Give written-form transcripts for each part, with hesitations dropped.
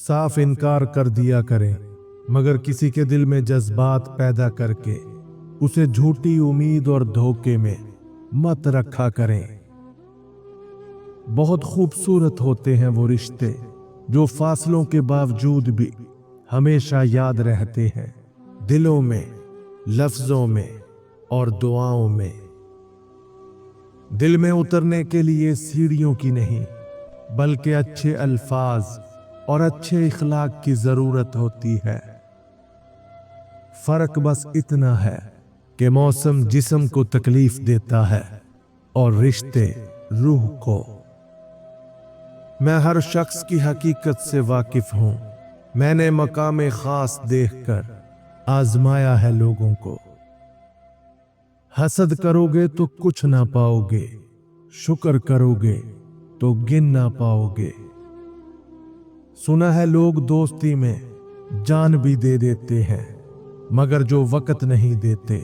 साफ इनकार कर दिया करें, मगर किसी के दिल में जज्बात पैदा करके उसे झूठी उम्मीद और धोखे में मत रखा करें। बहुत खूबसूरत होते हैं वो रिश्ते जो फासलों के बावजूद भी हमेशा याद रहते हैं, दिलों में, लफ्जों में और दुआओं में। दिल में उतरने के लिए सीढ़ियों की नहीं, बल्कि अच्छे अल्फाज और अच्छे इखलाक की जरूरत होती है। फर्क बस इतना है कि मौसम जिस्म को तकलीफ देता है और रिश्ते रूह को। मैं हर शख्स की हकीकत से वाकिफ हूं। मैंने मकाम खास देखकर आजमाया है लोगों को। हसद करोगे तो कुछ ना पाओगे, शुक्र करोगे तो गिन ना पाओगे। सुना है लोग दोस्ती में जान भी दे देते हैं, मगर जो वक्त नहीं देते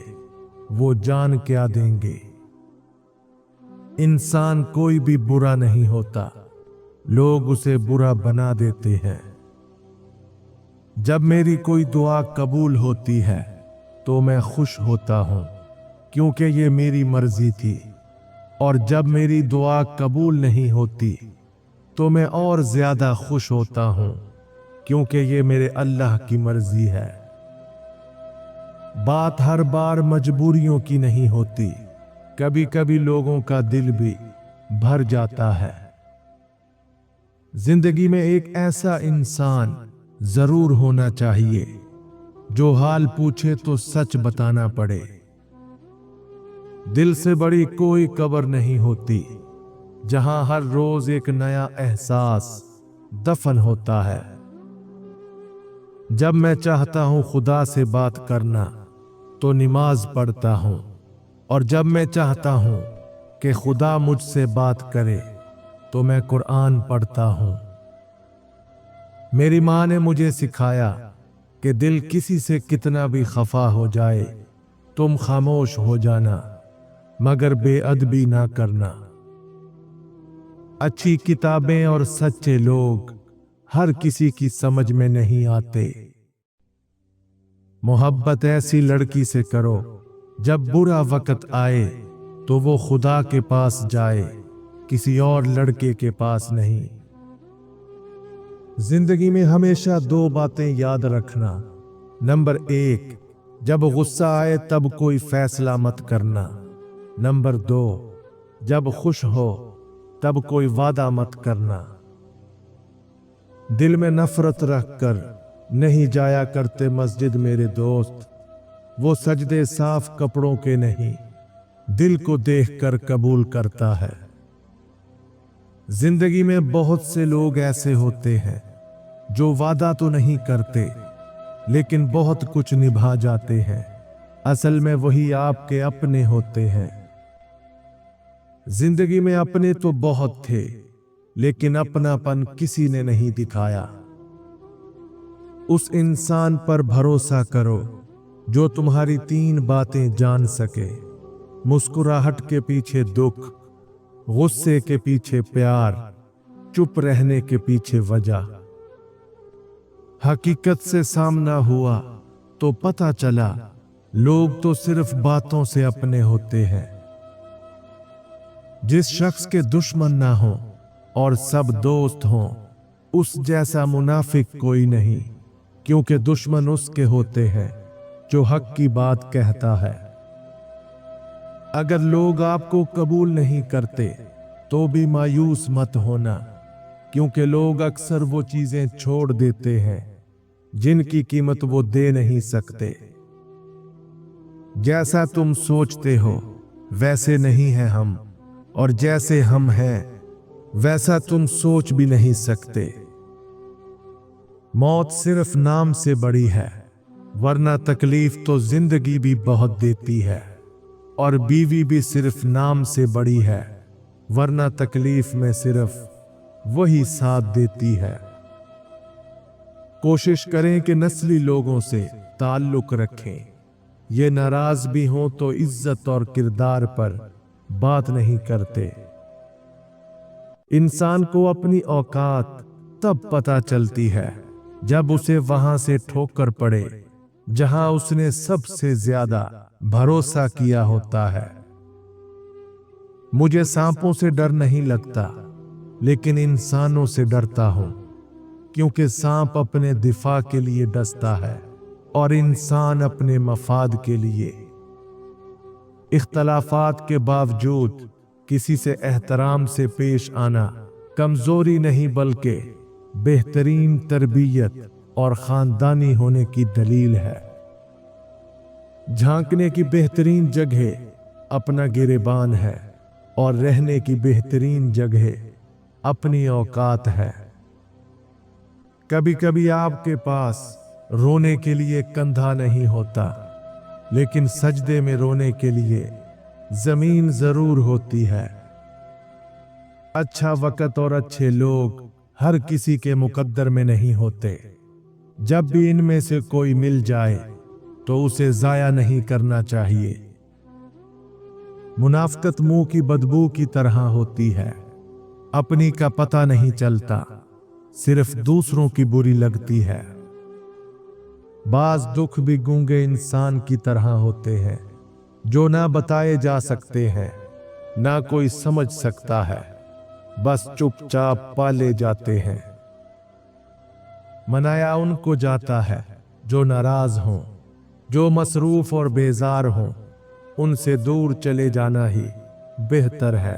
वो जान क्या देंगे। इंसान कोई भी बुरा नहीं होता, लोग उसे बुरा बना देते हैं। जब मेरी कोई दुआ कबूल होती है तो मैं खुश होता हूं, क्योंकि ये मेरी मर्जी थी। और जब मेरी दुआ कबूल नहीं होती तो मैं और ज्यादा खुश होता हूं, क्योंकि ये मेरे अल्लाह की मर्जी है। बात हर बार मजबूरियों की नहीं होती, कभी कभी लोगों का दिल भी भर जाता है। जिंदगी में एक ऐसा इंसान जरूर होना चाहिए जो हाल पूछे तो सच बताना पड़े। दिल से बड़ी कोई कब्र नहीं होती, जहां हर रोज एक नया एहसास दफन होता है। जब मैं चाहता हूं खुदा से बात करना तो नमाज पढ़ता हूं, और जब मैं चाहता हूं कि खुदा मुझसे बात करे तो मैं कुरान पढ़ता हूं। मेरी माँ ने मुझे सिखाया कि दिल किसी से कितना भी खफा हो जाए, तुम खामोश हो जाना, मगर बेअदबी ना करना। अच्छी किताबें और सच्चे लोग हर किसी की समझ में नहीं आते। मोहब्बत ऐसी लड़की से करो जब बुरा वक्त आए तो वो खुदा के पास जाए, किसी और लड़के के पास नहीं। जिंदगी में हमेशा दो बातें याद रखना। नंबर 1, जब गुस्सा आए तब कोई फैसला मत करना। नंबर 2, जब खुश हो तब कोई वादा मत करना। दिल में नफरत रखकर नहीं जाया करते मस्जिद मेरे दोस्त, वो सजदे साफ कपड़ों के नहीं, दिल को देखकर कबूल करता है। जिंदगी में बहुत से लोग ऐसे होते हैं जो वादा तो नहीं करते लेकिन बहुत कुछ निभा जाते हैं। असल में वही आपके अपने होते हैं। जिंदगी में अपने तो बहुत थे, लेकिन अपनापन किसी ने नहीं दिखाया। उस इंसान पर भरोसा करो जो तुम्हारी 3 बातें जान सके। मुस्कुराहट के पीछे दुख, गुस्से के पीछे प्यार, चुप रहने के पीछे वजह। हकीकत से सामना हुआ तो पता चला लोग तो सिर्फ बातों से अपने होते हैं। जिस शख्स के दुश्मन ना हो और सब दोस्त हों, उस जैसा मुनाफिक कोई नहीं, क्योंकि दुश्मन उसके होते हैं जो हक की बात कहता है। अगर लोग आपको कबूल नहीं करते तो भी मायूस मत होना, क्योंकि लोग अक्सर वो चीजें छोड़ देते हैं जिनकी कीमत वो दे नहीं सकते। जैसा तुम सोचते हो वैसे नहीं है हम, और जैसे हम हैं वैसा तुम सोच भी नहीं सकते। मौत सिर्फ नाम से बड़ी है, वरना तकलीफ तो जिंदगी भी बहुत देती है। और बीवी भी सिर्फ नाम से बड़ी है, वरना तकलीफ में सिर्फ वही साथ देती है। कोशिश करें कि नस्ली लोगों से ताल्लुक रखें। ये नाराज भी हों तो इज्जत और किरदार पर बात नहीं करते। इंसान को अपनी औकात तब पता चलती है जब उसे वहां से ठोकर पड़े जहां उसने सबसे ज्यादा भरोसा किया होता है। मुझे सांपों से डर नहीं लगता, लेकिन इंसानों से डरता हूं, क्योंकि सांप अपने दिफा के लिए डसता है और इंसान अपने मफाद के लिए। इख्तलाफात के बावजूद किसी से एहतराम से पेश आना कमजोरी नहीं बल्कि बेहतरीन तरबियत और खानदानी होने की दलील है। झांकने की बेहतरीन जगह अपना गिरेबान है और रहने की बेहतरीन जगह अपनी औकात है। कभी कभी आपके पास रोने के लिए कंधा नहीं होता, लेकिन सजदे में रोने के लिए जमीन जरूर होती है। अच्छा वक़्त और अच्छे लोग हर किसी के मुकद्दर में नहीं होते। जब भी इनमें से कोई मिल जाए तो उसे जाया नहीं करना चाहिए। मुनाफिकत मुंह की बदबू की तरह होती है, अपनी का पता नहीं चलता, सिर्फ दूसरों की बुरी लगती है। बाज दुख भी गूंगे इंसान की तरह होते हैं, जो ना बताए जा सकते हैं, ना कोई समझ सकता है, बस चुपचाप पाले जाते हैं। मनाया उनको जाता है जो नाराज हों, जो मसरूफ और बेजार हों, उनसे दूर चले जाना ही बेहतर है।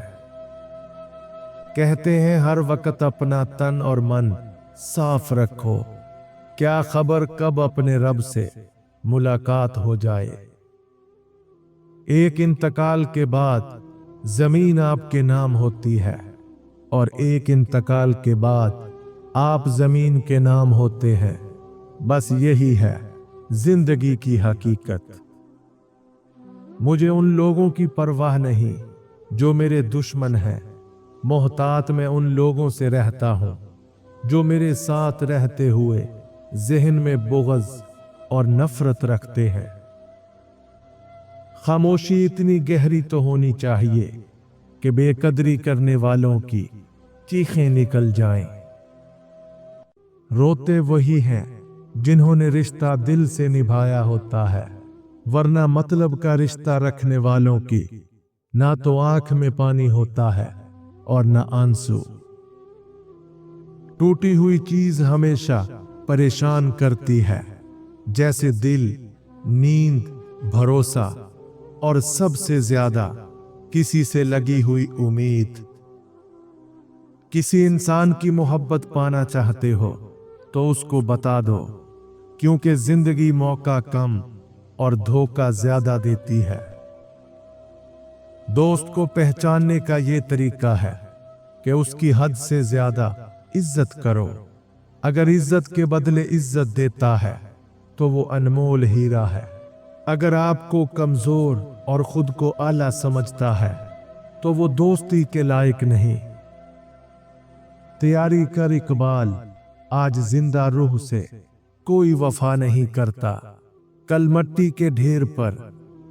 कहते हैं हर वक्त अपना तन और मन साफ रखो, क्या खबर कब अपने रब से मुलाकात हो जाए। एक इंतकाल के बाद जमीन आपके नाम होती है और एक इंतकाल के बाद आप जमीन के नाम होते हैं। बस यही है जिंदगी की हकीकत। मुझे उन लोगों की परवाह नहीं जो मेरे दुश्मन हैं, मोहतात मैं उन लोगों से रहता हूं जो मेरे साथ रहते हुए ज़हन में बुग़्ज़ और नफरत रखते हैं। खामोशी इतनी गहरी तो होनी चाहिए कि बेकदरी करने वालों की चीखें निकल जाएं। रोते वही हैं जिन्होंने रिश्ता दिल से निभाया होता है, वरना मतलब का रिश्ता रखने वालों की ना तो आंख में पानी होता है और ना आंसू। टूटी हुई चीज हमेशा परेशान करती है, जैसे दिल, नींद, भरोसा और सबसे ज्यादा किसी से लगी हुई उम्मीद। किसी इंसान की मोहब्बत पाना चाहते हो तो उसको बता दो, क्योंकि जिंदगी मौका कम और धोखा ज्यादा देती है। दोस्त को पहचानने का ये तरीका है कि उसकी हद से ज्यादा इज्जत करो। अगर इज्जत के बदले इज्जत देता है तो वो अनमोल हीरा है। अगर आपको कमजोर और खुद को आला समझता है तो वो दोस्ती के लायक नहीं। तैयारी कर इकबाल, आज जिंदा रूह से कोई वफा नहीं करता, कल मट्टी के ढेर पर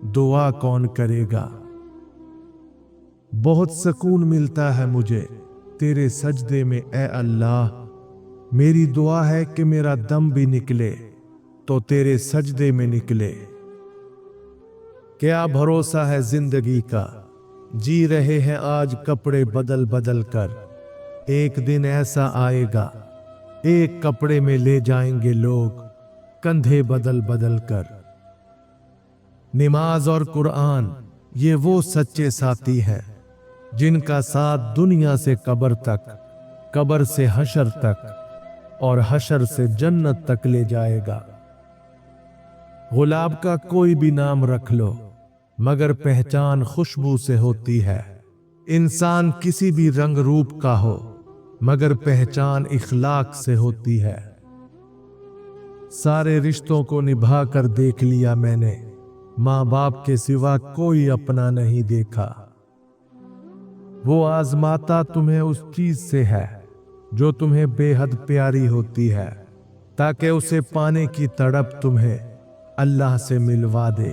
दुआ कौन करेगा। बहुत सुकून मिलता है मुझे तेरे सजदे में ए अल्लाह। मेरी दुआ है कि मेरा दम भी निकले तो तेरे सजदे में निकले। क्या भरोसा है जिंदगी का, जी रहे हैं आज कपड़े बदल बदल कर। एक दिन ऐसा आएगा एक कपड़े में ले जाएंगे लोग कंधे बदल बदल कर। नमाज और कुरान ये वो सच्चे साथी हैं जिनका साथ दुनिया से कब्र तक, कब्र से हशर तक और हशर से जन्नत तक ले जाएगा। गुलाब का कोई भी नाम रख लो, मगर पहचान खुशबू से होती है। इंसान किसी भी रंग रूप का हो, मगर पहचान इखलाक से होती है। सारे रिश्तों को निभा कर देख लिया मैंने, माँ बाप के सिवा कोई अपना नहीं देखा। वो आजमाता तुम्हें उस चीज से है जो तुम्हें बेहद प्यारी होती है, ताकि उसे पाने की तड़प तुम्हें अल्लाह से मिलवा दे।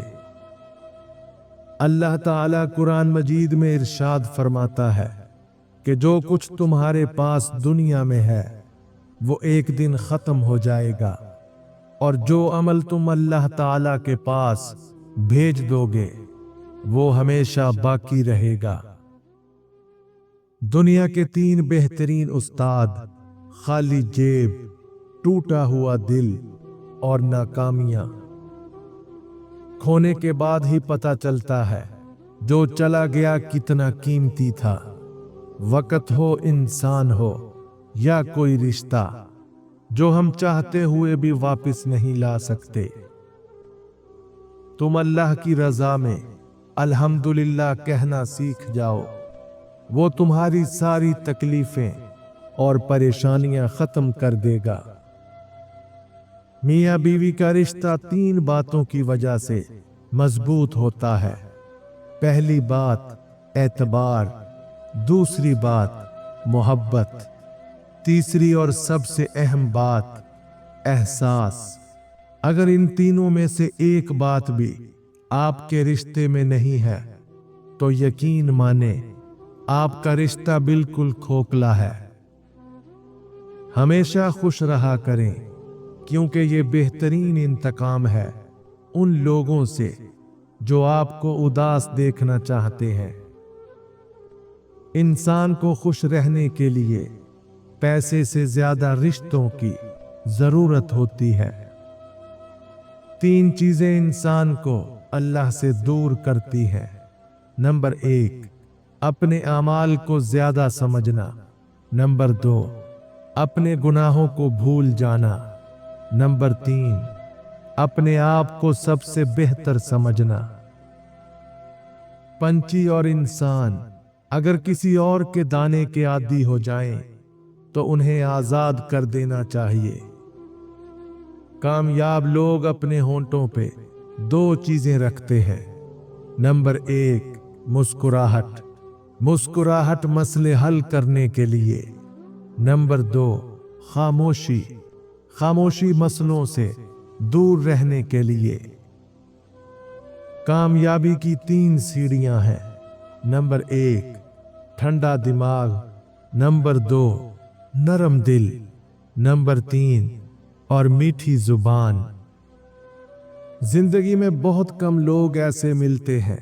अल्लाह ताला कुरान मजीद में इरशाद फरमाता है कि जो कुछ तुम्हारे पास दुनिया में है وہ ایک دن ختم ہو جائے گا، اور جو عمل تم اللہ تعالی کے پاس بھیج دو گے وہ ہمیشہ باقی رہے گا۔ دنیا کے 3 بہترین استاد: خالی جیب، ٹوٹا ہوا دل اور ناکامیاں۔ کھونے کے بعد ہی پتہ چلتا ہے جو چلا گیا کتنا قیمتی تھا، وقت ہو، انسان ہو یا کوئی رشتہ جو ہم چاہتے ہوئے بھی واپس نہیں لا سکتے۔ تم اللہ کی رضا میں الحمدللہ کہنا سیکھ جاؤ، وہ تمہاری ساری تکلیفیں اور پریشانیاں ختم کر دے گا۔ میاں بیوی کا رشتہ 3 باتوں کی وجہ سے مضبوط ہوتا ہے۔ پہلی بات اعتبار، دوسری بات محبت، تیسری اور سب سے اہم بات احساس۔ اگر ان تینوں میں سے ایک بات بھی آپ کے رشتے میں نہیں ہے تو یقین مانیں آپ کا رشتہ بالکل کھوکھلا ہے۔ ہمیشہ خوش رہا کریں، کیونکہ یہ بہترین انتقام ہے ان لوگوں سے جو آپ کو اداس دیکھنا چاہتے ہیں۔ انسان کو خوش رہنے کے لیے پیسے سے زیادہ رشتوں کی ضرورت ہوتی ہے۔ 3 چیزیں انسان کو اللہ سے دور کرتی ہیں۔ نمبر 1، اپنے اعمال کو زیادہ سمجھنا۔ نمبر 2، اپنے گناہوں کو بھول جانا۔ نمبر 3، اپنے آپ کو سب سے بہتر سمجھنا۔ پنچھی اور انسان اگر کسی اور کے دانے کے عادی ہو جائیں تو انہیں آزاد کر دینا چاہیے۔ کامیاب لوگ اپنے ہونٹوں پہ 2 چیزیں رکھتے ہیں۔ نمبر 1، مسکراہٹ، مسکراہٹ مسئلے حل کرنے کے لیے۔ نمبر 2، خاموشی، خاموشی مسئلوں سے دور رہنے کے لیے۔ کامیابی کی 3 سیڑھیاں ہیں۔ نمبر 1، ٹھنڈا دماغ۔ نمبر 2، نرم دل۔ نمبر 3، اور میٹھی زبان۔ زندگی میں بہت کم لوگ ایسے ملتے ہیں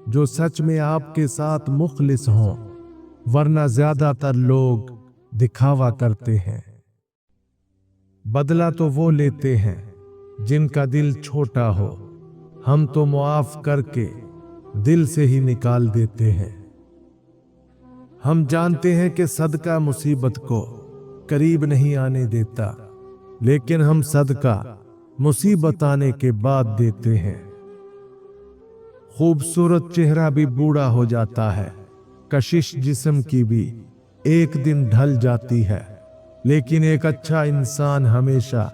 جو سچ میں آپ کے ساتھ مخلص ہوں، ورنہ زیادہ تر لوگ دکھاوا کرتے ہیں۔ بدلہ تو وہ لیتے ہیں جن کا دل چھوٹا ہو، ہم تو معاف کر کے دل سے ہی نکال دیتے ہیں۔ ہم جانتے ہیں کہ صدقہ مصیبت کو قریب نہیں آنے دیتا، لیکن ہم صدقہ مصیبت آنے کے بعد دیتے ہیں۔ خوبصورت چہرہ بھی بوڑھا ہو جاتا ہے، کشش جسم کی بھی ایک دن ڈھل جاتی ہے، لیکن ایک اچھا انسان ہمیشہ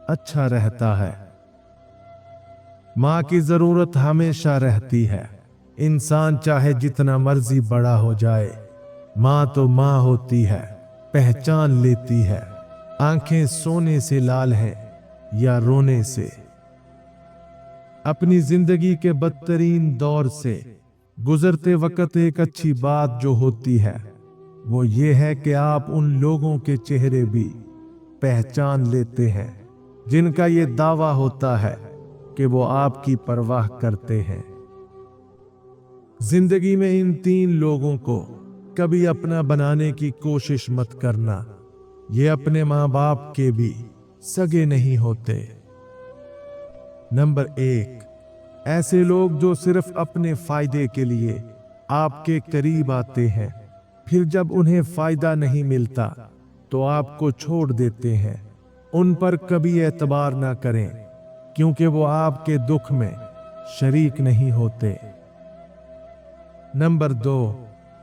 اچھا رہتا ہے۔ ماں کی ضرورت ہمیشہ رہتی ہے، انسان چاہے جتنا مرضی بڑا ہو جائے، ماں تو ماں ہوتی ہے، پہچان لیتی ہے، آنکھیں سونے سے لال ہیں یا رونے سے۔ اپنی زندگی کے بدترین دور سے گزرتے وقت ایک اچھی بات جو ہوتی ہے وہ یہ ہے کہ آپ ان لوگوں کے چہرے بھی پہچان لیتے ہیں جن کا یہ دعویٰ ہوتا ہے کہ وہ آپ کی پرواہ کرتے ہیں۔ زندگی میں ان 3 لوگوں کو کبھی اپنا بنانے کی کوشش مت کرنا، یہ اپنے ماں باپ کے بھی سگے نہیں ہوتے۔ نمبر 1، ایسے لوگ جو صرف اپنے فائدے کے لیے آپ کے قریب آتے ہیں، پھر جب انہیں فائدہ نہیں ملتا تو آپ کو چھوڑ دیتے ہیں۔ ان پر کبھی اعتبار نہ کریں، کیونکہ وہ آپ کے دکھ میں شریک نہیں ہوتے۔ نمبر 2،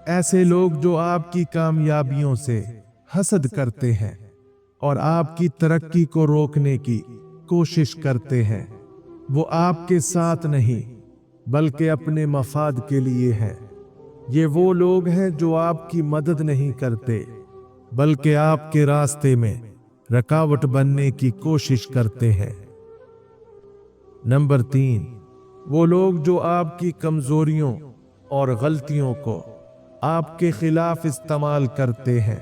ایسے لوگ جو آپ کی کامیابیوں سے حسد کرتے ہیں اور آپ کی ترقی کو روکنے کی کوشش کرتے ہیں، وہ آپ کے ساتھ نہیں بلکہ اپنے مفاد کے لیے ہیں۔ یہ وہ لوگ ہیں جو آپ کی مدد نہیں کرتے بلکہ آپ کے راستے میں رکاوٹ بننے کی کوشش کرتے ہیں۔ نمبر 3، وہ لوگ جو آپ کی کمزوریوں اور غلطیوں کو آپ کے خلاف استعمال کرتے ہیں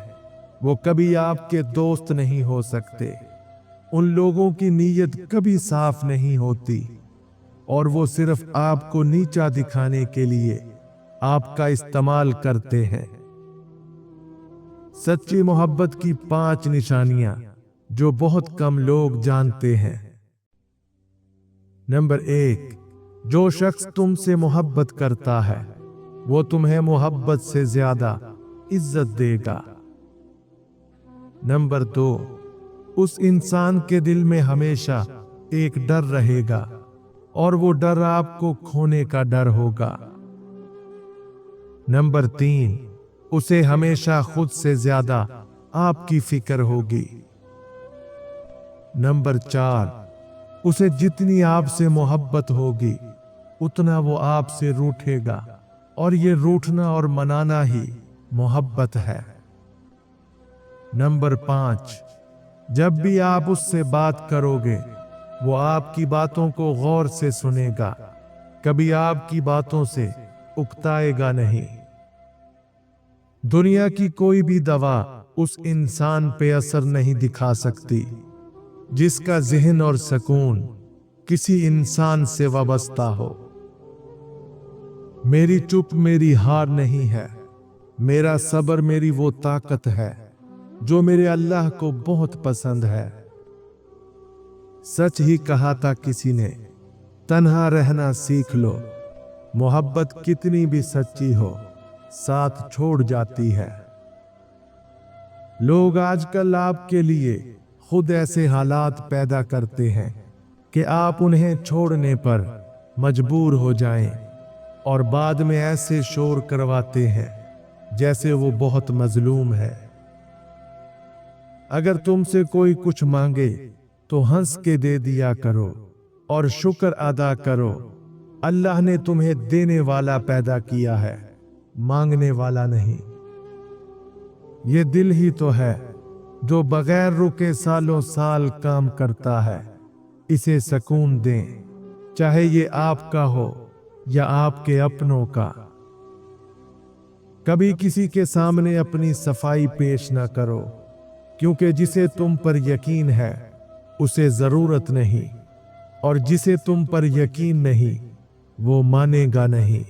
वो कभी आपके दोस्त नहीं हो सकते। उन लोगों की नीयत कभी साफ नहीं होती और वो सिर्फ आपको नीचा दिखाने के लिए आपका इस्तेमाल करते हैं। सच्ची मोहब्बत की 5 निशानियां जो बहुत कम लोग जानते हैं। नंबर 1, जो शख्स तुमसे मोहब्बत करता है वो तुम्हें मोहब्बत से ज्यादा इज्जत देगा। नंबर 2, उस इंसान के दिल में हमेशा एक डर रहेगा और वो डर आपको खोने का डर होगा। नंबर 3, उसे हमेशा खुद से ज्यादा आपकी फिक्र होगी। नंबर 4, उसे जितनी आपसे मोहब्बत होगी उतना वो आपसे रूठेगा और ये रूठना और मनाना ही मोहब्बत है। नंबर 5, जब भी आप उससे बात करोगे वो आपकी बातों को गौर से सुनेगा, कभी आपकी बातों से उकताएगा नहीं। दुनिया की कोई भी दवा उस इंसान पे असर नहीं दिखा सकती जिसका ज़हन और सुकून किसी इंसान से वाबस्ता हो। मेरी चुप मेरी हार नहीं है, मेरा सब्र मेरी वो ताकत है जो मेरे अल्लाह को बहुत पसंद है। सच ही कहा था किसी ने, तन्हा रहना सीख लो, मोहब्बत कितनी भी सच्ची हो साथ छोड़ जाती है। लोग आजकल आपके लिए खुद ऐसे हालात पैदा करते हैं कि आप उन्हें छोड़ने पर मजबूर हो जाएं और बाद में ऐसे शोर करवाते हैं जैसे वो बहुत मजलूम है। अगर तुमसे कोई कुछ मांगे तो हंस के दे दिया करो और शुक्र अदा करो। अल्लाह ने तुम्हें देने वाला पैदा किया है, मांगने वाला नहीं। ये दिल ही तो है जो बगैर रुके सालों साल काम करता है। इसे सुकून दें, चाहे ये आपका हो या आपके अपनों का। कभी किसी के सामने अपनी सफाई पेश न करो, क्योंकि जिसे तुम पर यकीन है उसे जरूरत नहीं, और जिसे तुम पर यकीन नहीं वो मानेगा नहीं।